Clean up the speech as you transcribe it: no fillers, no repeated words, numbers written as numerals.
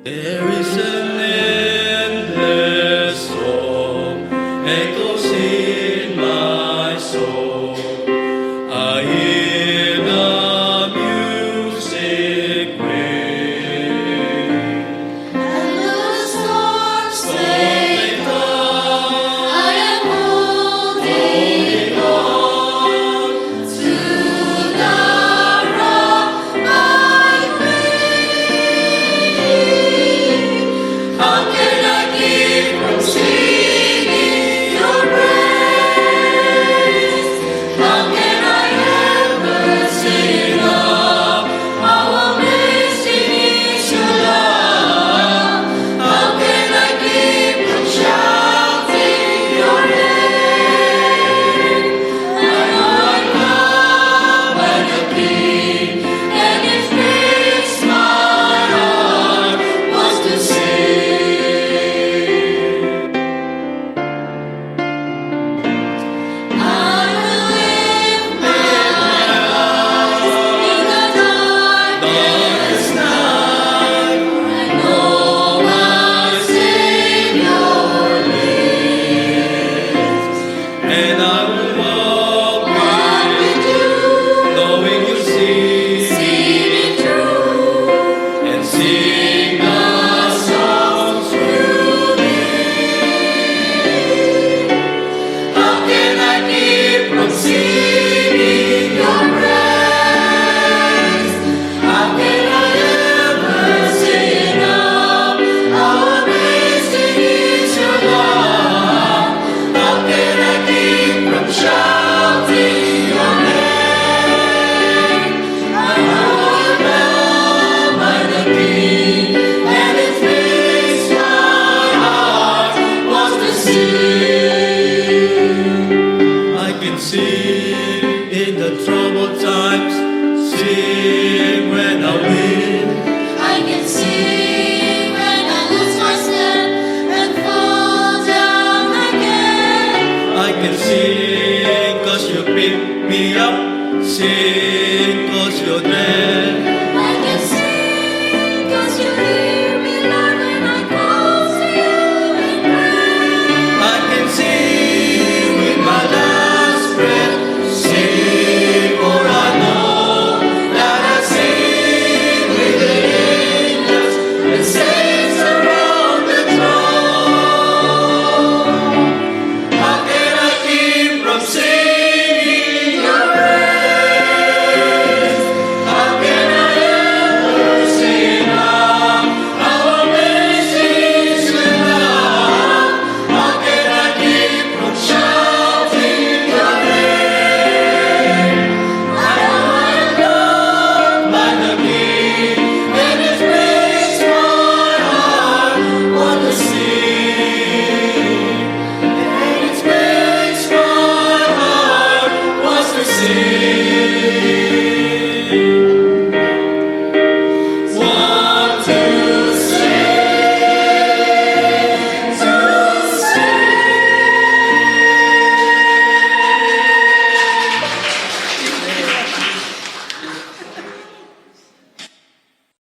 There is an endless song echoes in my soul. I hear the music ring, And the storms they come, I am holding on to the rock I cling. How can I keep from singing your praise? How can I ever say enough? How amazing is your love? How can I keep from shouting your name? I know I'm loved by the King, and it fills my heart wants to sing. I will lift my eyes in the darkest night. I know my Savior lives. and I will walk Walk with you, knowing you see see me through, and sing the songs through me. How can I keep from singing your praise? How can I ever say enough? How amazing is your love? How can I keep from shouting your name? I know you're loved by the King, and it fills my heart wants to sing. I can sing in the troubled times, sing when I win. I can sing when I lose my step and fall down again. I can sing 'cause you pick me up, sing 'cause you're there.